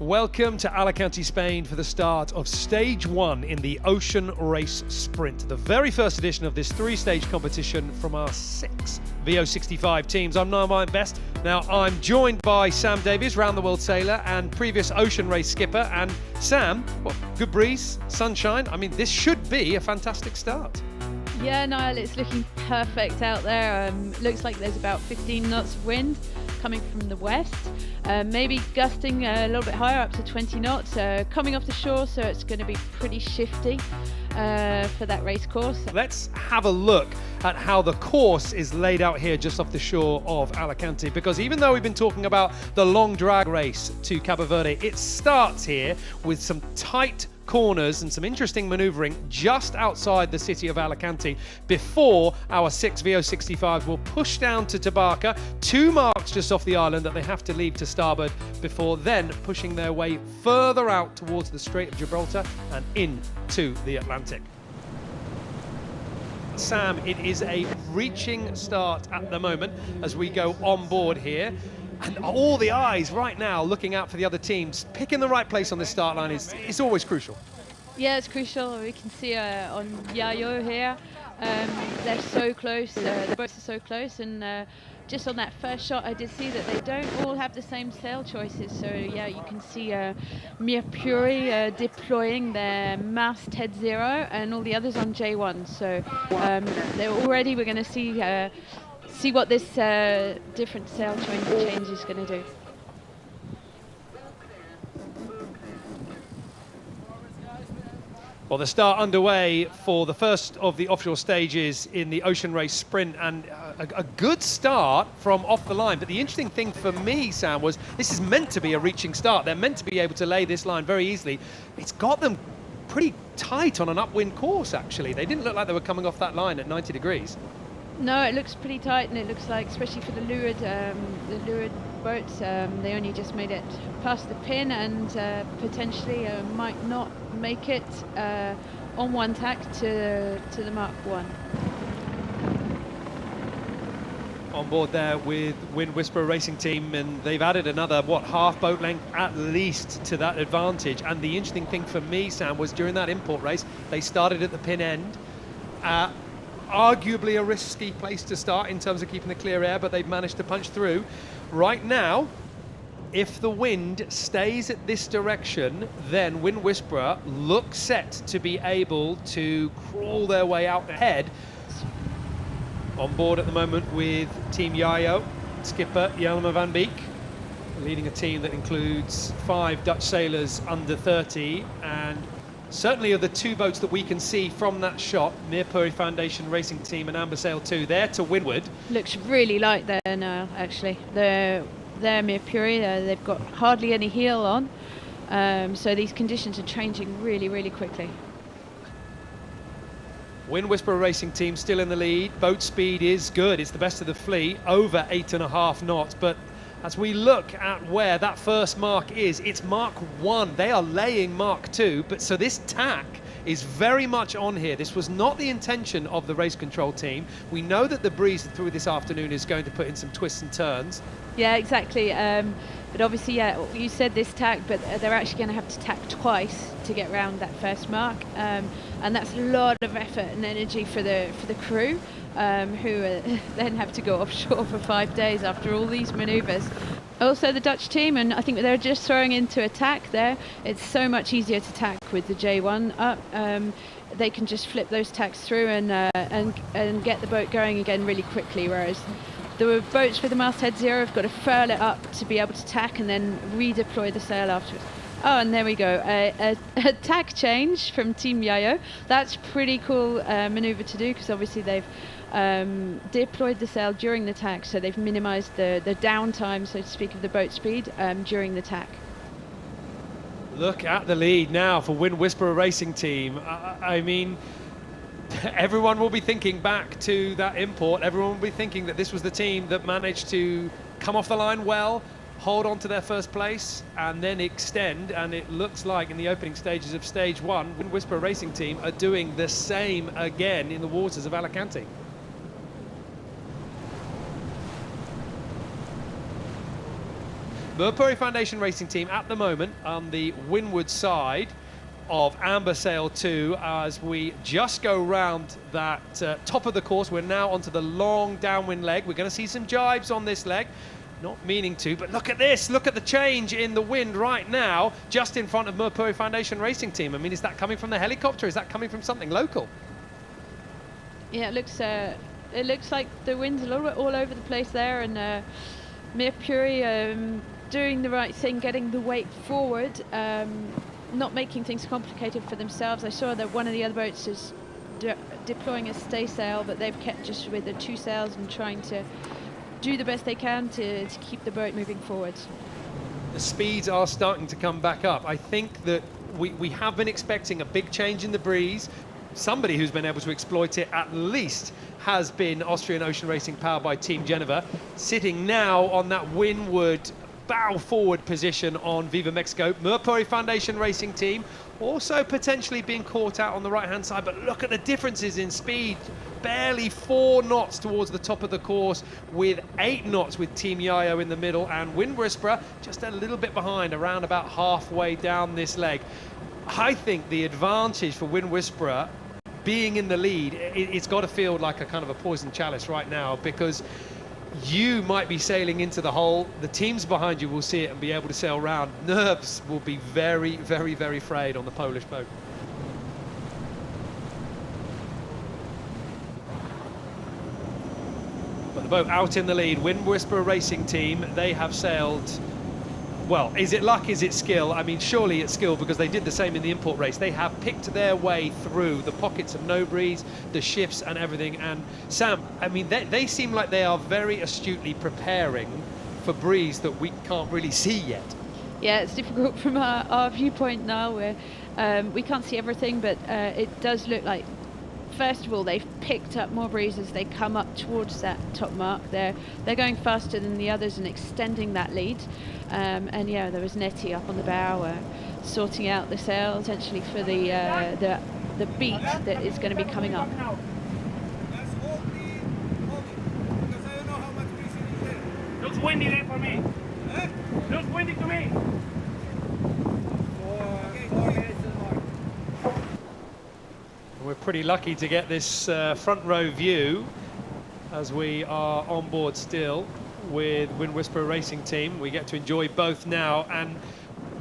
Welcome to Alicante, Spain for the start of Stage 1 in the Ocean Race Sprint, the very first edition of this three-stage competition from our 6 VO65 teams. I'm Niall Best. Now, I'm joined by Sam Davies, round-the-world sailor and previous ocean race skipper. And Sam, well, good breeze, sunshine. I mean, this should be a fantastic start. Yeah, Niall, it's looking perfect out there. Looks like there's about 15 knots of wind coming from the west, maybe gusting a little bit higher up to 20 knots, coming off the shore, so it's going to be pretty shifty for that race course. Let's have a look at how the course is laid out here just off the shore of Alicante, because even though we've been talking about the long drag race to Cabo Verde, it starts here with some tight corners and some interesting manoeuvring just outside the city of Alicante before our 6 VO65s will push down to Tabarca, 2 marks just off the island that they have to leave to starboard before then pushing their way further out towards the Strait of Gibraltar and into the Atlantic. Sam, it is a reaching start at the moment as we go on board here. And all the eyes right now looking out for the other teams. Picking the right place on the start line is always crucial. Yeah, it's crucial. We can see on Yayo here, they're so close, the boats are so close, and just on that first shot I did see that they don't all have the same sail choices. So yeah, you can see Mercury deploying their masthead 0 and all the others on J1. So already we're going to see what this different sail change is going to do. Well, the start underway for the first of the offshore stages in the Ocean Race Sprint, and a good start from off the line. But the interesting thing for me, Sam, was this is meant to be a reaching start. They're meant to be able to lay this line very easily. It's got them pretty tight on an upwind course, actually. They didn't look like they were coming off that line at 90 degrees. No, it looks pretty tight, and it looks like, especially for the lured boats, they only just made it past the pin and potentially might not make it on one tack to the Mark 1. On board there with Wind Whisperer Racing Team, and they've added another, half boat length at least to that advantage. And the interesting thing for me, Sam, was during that import race, they started at the pin end. Arguably a risky place to start in terms of keeping the clear air, but they've managed to punch through. Right now, if the wind stays at this direction, then Wind Whisperer looks set to be able to crawl their way out ahead. On board at the moment with Team Yayo, skipper Jelmer van Beek, leading a team that includes 5 Dutch sailors under 30, and certainly of the 2 boats that we can see from that shot, Mercury Foundation Racing Team and Amber Sail 2, there to windward. Looks really light there now, actually. They're Mercury, they've got hardly any heel on, so these conditions are changing really, really quickly. Wind Whisperer Racing Team still in the lead. Boat speed is good. It's the best of the fleet, over 8.5 knots, but as we look at where that first mark is, it's Mark 1. They are laying Mark 2, but so this tack is very much on here. This was not the intention of the race control team. We know that the breeze through this afternoon is going to put in some twists and turns. Yeah, exactly. But obviously, yeah, you said this tack, but they're actually going to have to tack twice to get round that first mark, and that's a lot of effort and energy for the crew, who then have to go offshore for 5 days after all these manoeuvres. Also, the Dutch team, and I think they're just throwing into a tack there. It's so much easier to tack with the J1 up. They can just flip those tacks through and get the boat going again really quickly, whereas the boats with the masthead 0 have got to furl it up to be able to tack and then redeploy the sail afterwards. Oh, and there we go, a tack change from Team Yayo. That's pretty cool manoeuvre to do, because obviously they've deployed the sail during the tack, so they've minimized the downtime, so to speak, of the boat speed during the tack. Look at the lead now for Wind Whisperer Racing Team. I mean, everyone will be thinking back to that import. Everyone will be thinking that this was the team that managed to come off the line well, hold on to their first place, and then extend. And it looks like in the opening stages of Stage 1, Wind Whisperer Racing Team are doing the same again in the waters of Alicante. Merpuri Foundation Racing Team at the moment on the windward side of Amber Sail 2 as we just go round that top of the course. We're now onto the long downwind leg. We're going to see some jibes on this leg. Not meaning to, but look at this. Look at the change in the wind right now, just in front of Merpuri Foundation Racing Team. I mean, is that coming from the helicopter? Is that coming from something local? Yeah, it looks like the wind's a little bit all over the place there, and Merpuri doing the right thing, getting the weight forward, not making things complicated for themselves. I saw that one of the other boats is deploying a stay sail, but they've kept just with the 2 sails and trying to do the best they can to keep the boat moving forward. The speeds are starting to come back up. I think that we have been expecting a big change in the breeze. Somebody who's been able to exploit it at least has been Austrian Ocean Racing, powered by Team Geneva, sitting now on that windward bow forward position on Viva Mexico. Merpuri Foundation Racing Team also potentially being caught out on the right hand side, but look at the differences in speed. Barely 4 knots towards the top of the course, with 8 knots with Team Yayo in the middle, and Wind Whisperer just a little bit behind, around about halfway down this leg. I think the advantage for Wind Whisperer being in the lead, it's got to feel like a kind of a poison chalice right now, because you might be sailing into the hole, the teams behind you will see it and be able to sail round. Nerves will be very, very, very frayed on the Polish boat. But the boat out in the lead, Wind Whisperer Racing Team, they have sailed. Well, is it luck, is it skill? I mean, surely it's skill, because they did the same in the import race. They have picked their way through the pockets of no breeze, the shifts and everything. And Sam, I mean, they seem like they are very astutely preparing for breeze that we can't really see yet. Yeah, it's difficult from our viewpoint now, where we can't see everything, but it does look like, first of all, they've picked up more breeze as they come up towards that top mark. They're going faster than the others and extending that lead. And yeah, there was Nettie up on the bow, sorting out the sail essentially for the beat that is going to be coming up. Looks windy there for me. Looks windy to me. We're pretty lucky to get this front row view as we are on board still with Wind Whisperer Racing Team. We get to enjoy both now, and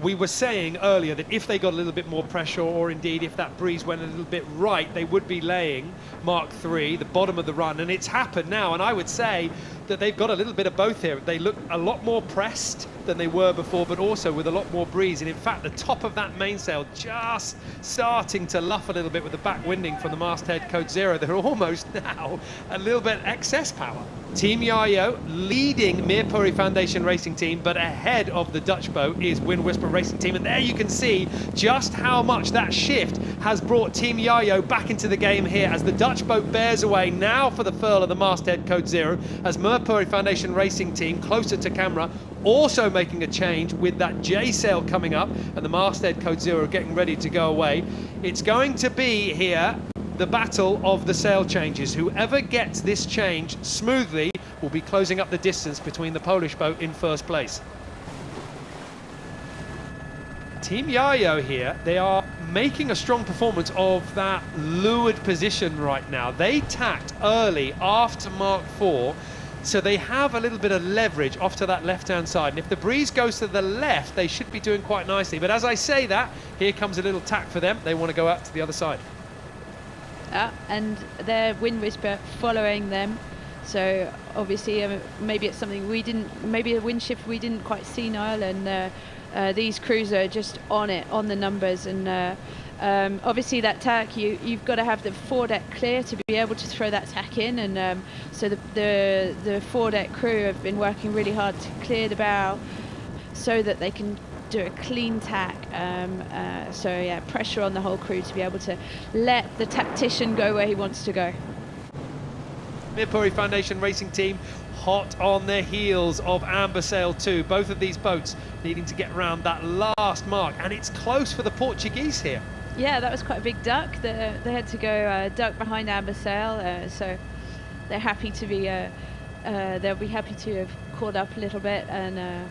we were saying earlier that if they got a little bit more pressure, or indeed if that breeze went a little bit right, they would be laying Mark III, the bottom of the run, and it's happened now. And I would say that they've got a little bit of both here. They look a lot more pressed than they were before, but also with a lot more breeze. And in fact, the top of that mainsail just starting to luff a little bit with the back winding from the masthead Code Zero. They're almost now a little bit excess power. Team Yayo leading Merpuri Foundation Racing Team, but ahead of the Dutch boat is Wind Whisperer Racing Team. And there you can see just how much that shift has brought Team Yayo back into the game here, as the Dutch boat bears away now for the furl of the masthead Code Zero, as Merpuri Foundation Racing Team closer to camera, also making a change with that J sail coming up and the masthead Code Zero getting ready to go away. It's going to be here the battle of the sail changes. Whoever gets this change smoothly will be closing up the distance between the Polish boat in first place. Team Yayo here, they are making a strong performance of that leeward position right now. They tacked early after Mark IV, so they have a little bit of leverage off to that left-hand side. And if the breeze goes to the left, they should be doing quite nicely. But as I say that, here comes a little tack for them. They want to go out to the other side. And their Wind Whisperer following them. So obviously, maybe it's something we didn't, maybe a wind shift we didn't quite see, Niall, and these crews are just on it, on the numbers. And obviously that tack, you've got to have the foredeck clear to be able to throw that tack in. And so the foredeck crew have been working really hard to clear the bow so that they can do a clean tack. So yeah, pressure on the whole crew to be able to let the tactician go where he wants to go. Merpuri Foundation Racing Team hot on their heels of Amber Sail 2. Both of these boats needing to get around that last mark, and it's close for the Portuguese here. Yeah, that was quite a big duck. They had to go duck behind Amber Sail, so they're happy to be. They'll be happy to have caught up a little bit and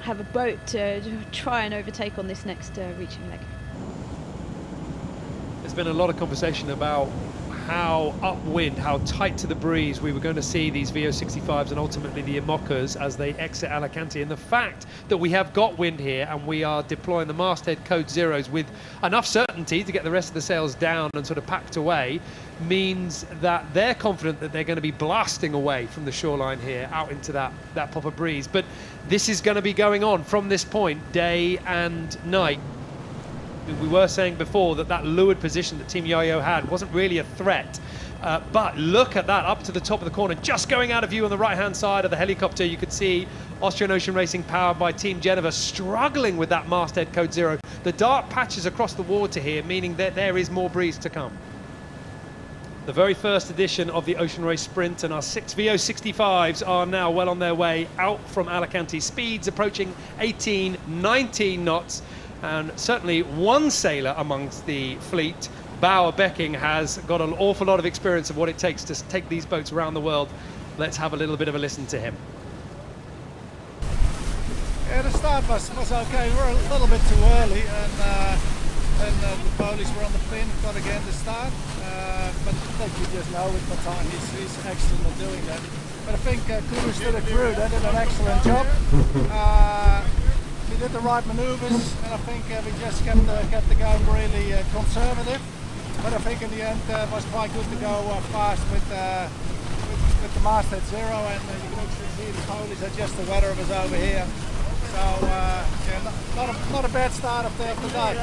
have a boat to try and overtake on this next reaching leg. There's been a lot of conversation about how upwind, how tight to the breeze we were going to see these VO65s and ultimately the Imocas as they exit Alicante. And the fact that we have got wind here and we are deploying the masthead code zeros with enough certainty to get the rest of the sails down and sort of packed away means that they're confident that they're going to be blasting away from the shoreline here out into that pop of breeze. But this is going to be going on from this point day and night. We were saying before that leeward position that Team Yo-Yo had wasn't really a threat, but look at that up to the top of the corner, just going out of view on the right-hand side of the helicopter. You could see Austrian Ocean Racing powered by Team Geneva struggling with that masthead code zero. The dark patches across the water here, meaning that there is more breeze to come. The very first edition of the Ocean Race Sprint, and our 6 VO65s are now well on their way out from Alicante. Speeds approaching 18, 19 knots. And certainly one sailor amongst the fleet, Bauer Becking, has got an awful lot of experience of what it takes to take these boats around the world. Let's have a little bit of a listen to him. Yeah, the start was okay. We were a little bit too early, and the Polish were on the pin, got again the start. But I think you just know with Matan, he's excellent at doing that. But I think kudos to the crew, they did an excellent job. We did the right manoeuvres, and I think we just kept the game really conservative. But I think in the end it was quite good to go fast with the masthead zero, and you can actually see the Polish adjust the weather was over here. So yeah, not a bad start of the day.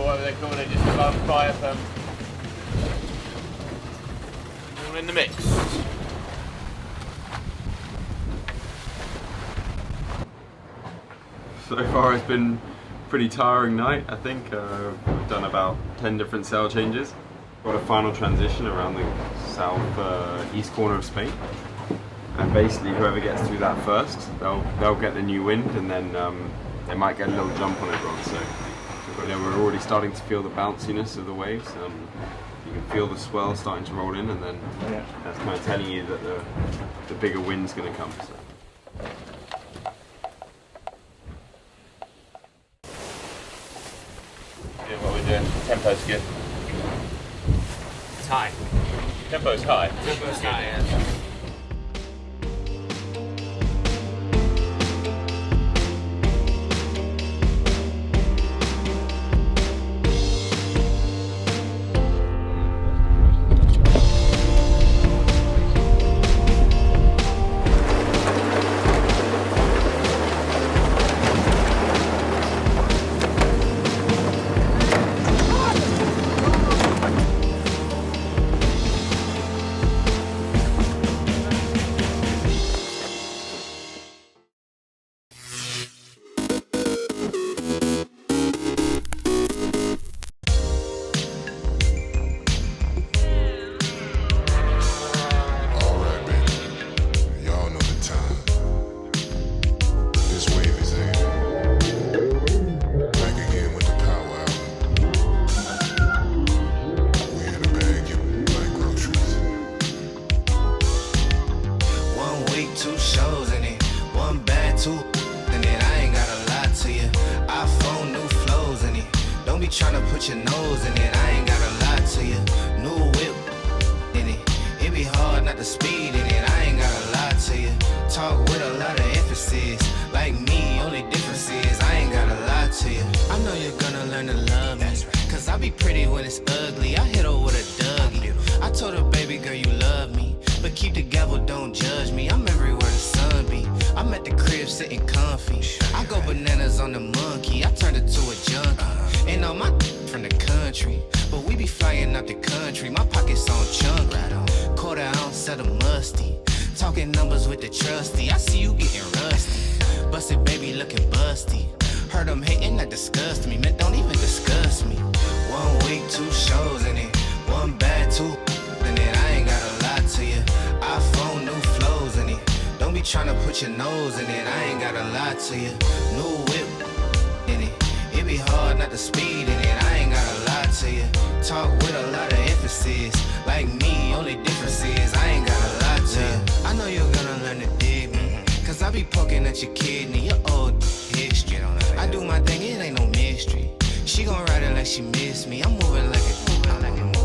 Whatever they call it, just above fire from. We're in the mix. So far it's been a pretty tiring night, I think. We've done about 10 different sail changes. Got a final transition around the south east corner of Spain. And basically whoever gets through that first, they'll get the new wind, and then they might get a little jump on everyone. So we're already starting to feel the bounciness of the waves. You can feel the swell starting to roll in, and then that's kind of telling you that the bigger wind's going to come. So. Yeah, what we're doing, tempo's good. It's high. Tempo's high. Tempo's high, yeah. put your nose in it. I ain't gotta lie to you. New whip in it. It be hard not to speed in it. I ain't gotta lie to you. Talk with a lot of emphasis. Like me, only difference is I ain't gotta lie to you. I know you're gonna learn to love me. Cause I be pretty when it's ugly. I hit her with a Dougie. I told her, baby girl, you love me. But keep the gavel, don't judge me. I'm everywhere the sun be. I'm at the crib sitting comfy. I go bananas on the monkey. I turned it to a junkie. And all my from the country. But we be flying out the country. My pockets on chunk. Quarter ounce of the musty. Talking numbers with the trusty. I see you getting rusty. Busted baby looking busty. Heard them hating, that disgust me. Man, don't even discuss me. 1 week, 2 shows in it. One bad, 2 in it. I ain't gotta lie to you. iPhone, new flows in it. Don't be tryna put your nose in it. I ain't gotta lie to you. New whip in it. It be hard not to speed in it. I ain't gotta lie to you. Talk with a lot of emphasis. Like me, only difference is I ain't gotta lie to you. I know you're gonna learn to dig me. Cause I be poking at your kidney, your old history. I do my thing, it ain't no mystery. She gon' ride it like she miss me. I'm moving like a.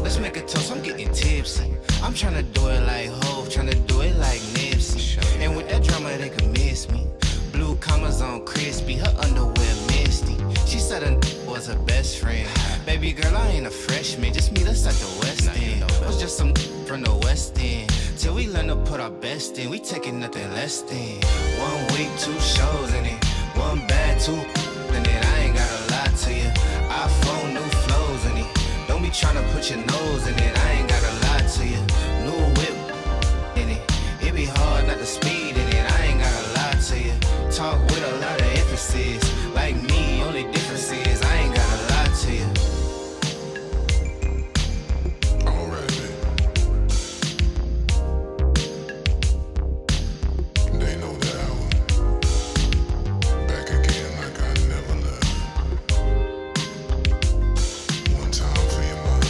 Let's make a toast, I'm getting tipsy. I'm tryna do it like Hov, tryna do it like Nipsey. And with that drama, they can miss me. Blue commas on crispy, her underwear misty. She said a was her best friend. Baby girl, I ain't a freshman, just meet us at the West End. Was just some from the West End. Till we learn to put our best in, we taking nothing less than 1 week, 2 shows in it. One bad, 2 in it. I ain't gotta lie to you. iPhone, new flows in it. Don't be tryna put your nose in it. I ain't gotta lie to you. New whip in it. It be hard not to speed in it. I ain't gotta lie to you. Talk with a lot of emphasis. Like me, only difference is I ain't gotta lie to you. Alright, man. They know that I was back again like I never left. One time for your mom.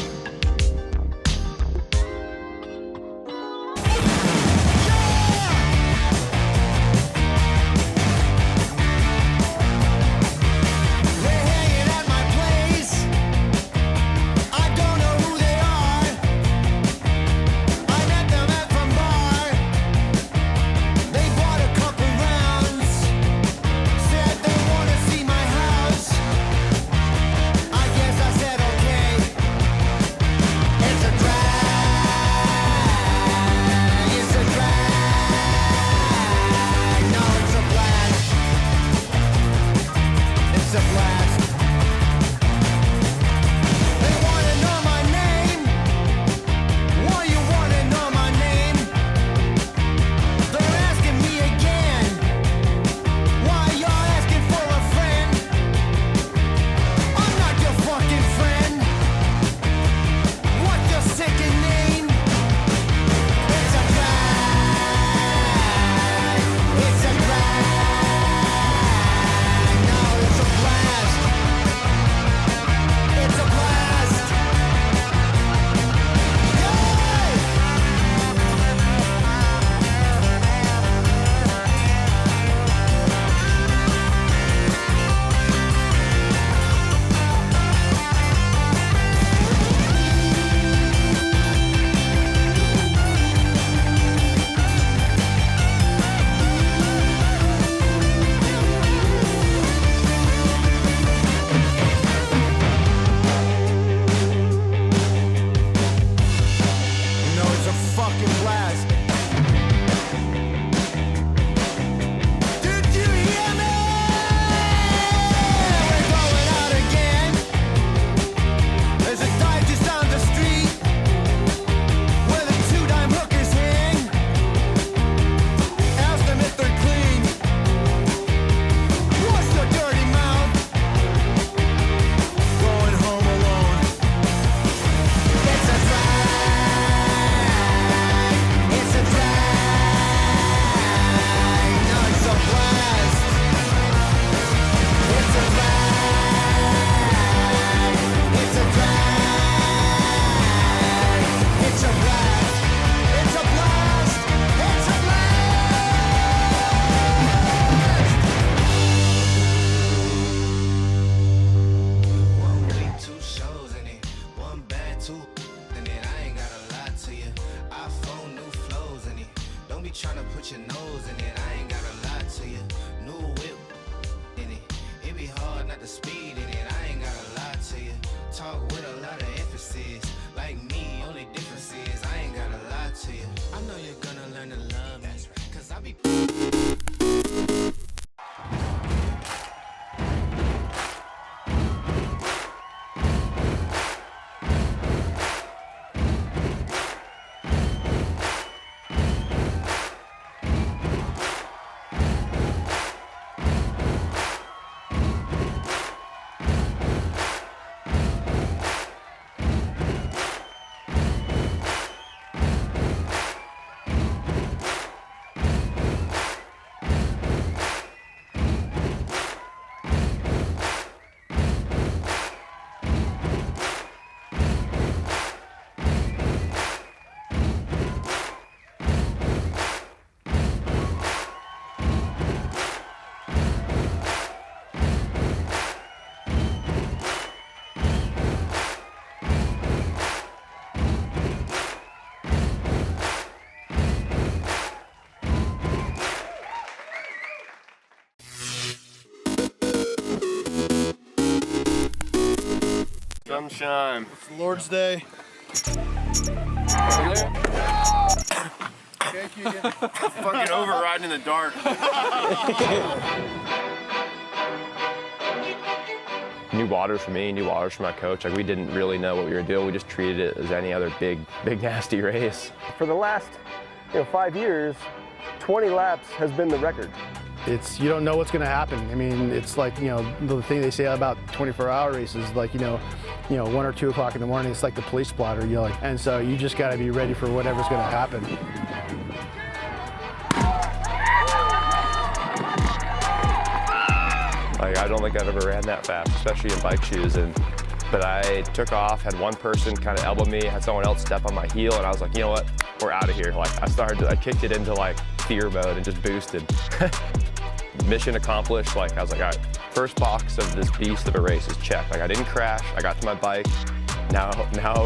put your nose in it. I ain't gotta lie to you. New whip in it. It be hard not to speed in it. I ain't gotta lie to you. Talk with a lot of emphasis. Like me, only difference is I ain't gotta lie to you. I know you're gonna learn to love me. Cause I be. Sunshine. It's Lord's Day. Okay, Keegan. Fucking overriding in the dark. New waters for me, new waters for my coach. Like, we didn't really know what we were doing. We just treated it as any other big nasty race. For the last 5 years, 20 laps has been the record. You don't know what's going to happen. I mean, it's like, the thing they say about 24-hour races, like, 1 or 2 o'clock in the morning, it's like the police blotter, and so you just got to be ready for whatever's going to happen. Like, I don't think I've ever ran that fast, especially in bike shoes. But I took off, had one person kind of elbow me, had someone else step on my heel, and I was like, you know what, we're out of here. Like, I kicked it into like fear mode and just boosted. Mission accomplished. Like, I was like, all right, first box of this beast of a race is checked. Like, I didn't crash, I got to my bike, now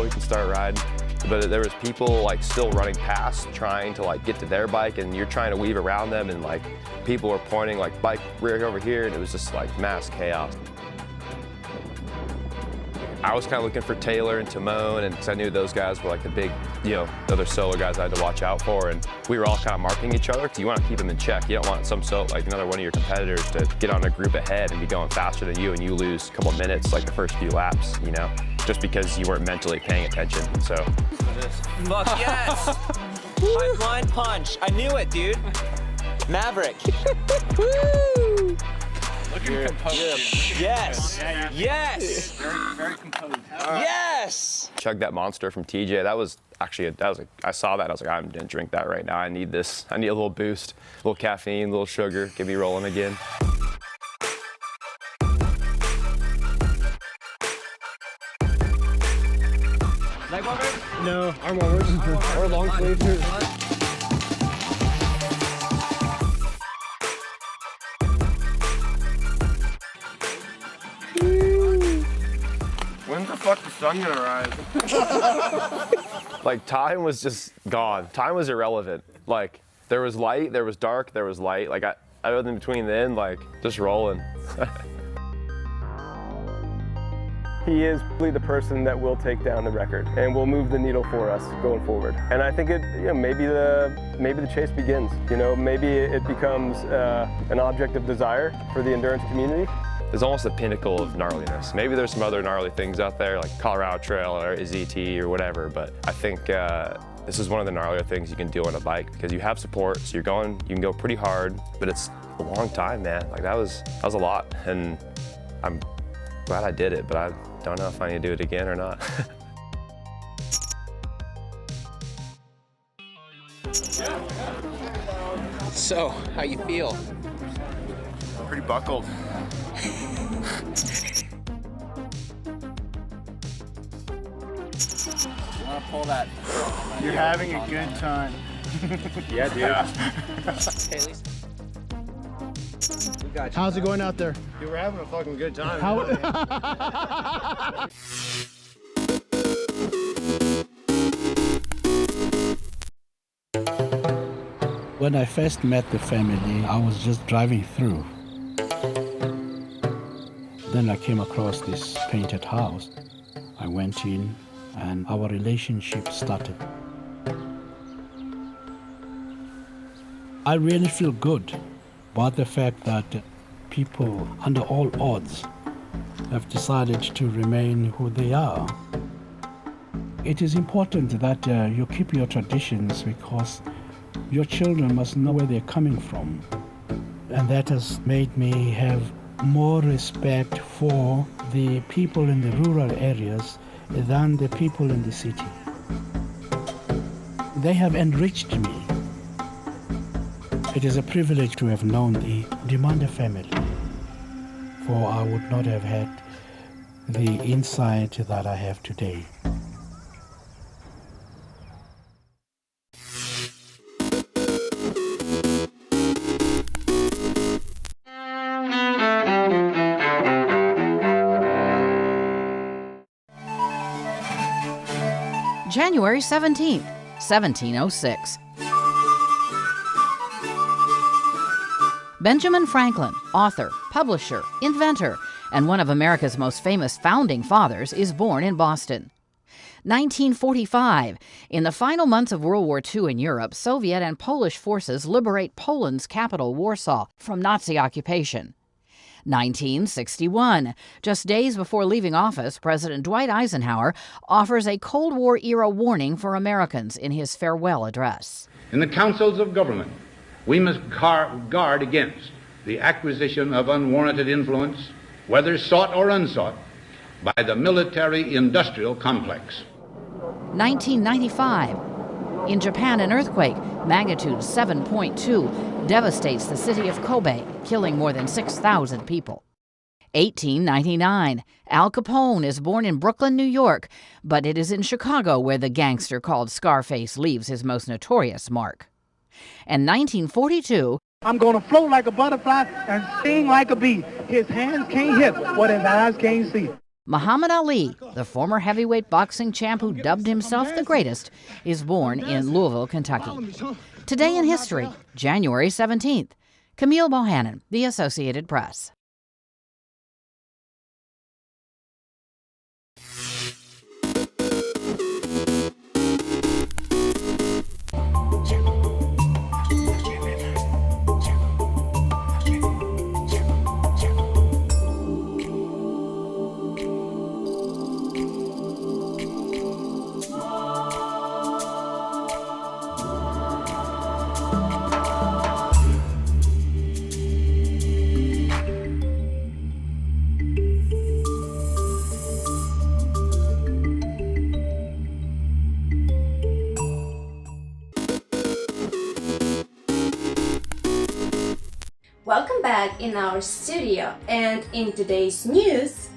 we can start riding. But there was people like still running past, trying to like get to their bike, and you're trying to weave around them, and like people were pointing like bike rear over here, and it was just like mass chaos. I was kind of looking for Taylor and Timone, and 'cause I knew those guys were like the big, the other solo guys I had to watch out for, and we were all kind of marking each other because you want to keep them in check. You don't want another one of your competitors to get on a group ahead and be going faster than you, and you lose a couple minutes like the first few laps, just because you weren't mentally paying attention. So. Fuck yes! My blind punch. I knew it, dude. Maverick. Woo! Looking composed. Yes. Yeah, yes. Very, very composed. Yes. Chugged that monster from TJ. That was actually, I saw that. I was like, I'm gonna drink that right now. I need this. I need a little boost, a little caffeine, a little sugar. Get me rolling again. Leg warmers? No, arm warmers or long sleeves. When's the fuck the sun gonna rise? Like, time was just gone. Time was irrelevant. Like, there was light, there was dark, there was light. Like, I was in between then, like, just rolling. He is really the person that will take down the record and will move the needle for us going forward. And I think maybe the chase begins. Maybe it becomes an object of desire for the endurance community. It's almost the pinnacle of gnarliness. Maybe there's some other gnarly things out there, like Colorado Trail or ZT or whatever, but I think this is one of the gnarlier things you can do on a bike because you have support, so you can go pretty hard, but it's a long time, man. Like, that was a lot, and I'm glad I did it, but I don't know if I need to do it again or not. So, how you feel? Pretty buckled. You want to pull that? You're having a good time. Yeah, dude. Yeah. Hey, Lisa. We got you. How's it going out there? Dude, we're having a fucking good time. When I first met the family, I was just driving through. Then I came across this painted house. I went in and our relationship started. I really feel good about the fact that people, under all odds, have decided to remain who they are. It is important that you keep your traditions because your children must know where they're coming from. And that has made me have more respect for the people in the rural areas than the people in the city. They have enriched me. It is a privilege to have known the Demanda family, for I would not have had the insight that I have today. January 17th, 1706. Benjamin Franklin, author, publisher, inventor, and one of America's most famous founding fathers, is born in Boston. 1945. In the final months of World War II in Europe, Soviet and Polish forces liberate Poland's capital, Warsaw, from Nazi occupation. 1961. Just days before leaving office, President Dwight Eisenhower offers a Cold War-era warning for Americans in his farewell address. In the councils of government, we must guard against the acquisition of unwarranted influence, whether sought or unsought, by the military-industrial complex. 1995. In Japan, an earthquake, magnitude 7.2, devastates the city of Kobe, killing more than 6,000 people. 1899. Al Capone is born in Brooklyn, New York, but it is in Chicago where the gangster called Scarface leaves his most notorious mark. And 1942. I'm going to float like a butterfly and sting like a bee. His hands can't hit what his eyes can't see. Muhammad Ali, the former heavyweight boxing champ who dubbed himself the greatest, is born in Louisville, Kentucky. Today in history, January 17th. Camille Bohannon, The Associated Press. Welcome back in our studio, and in today's news,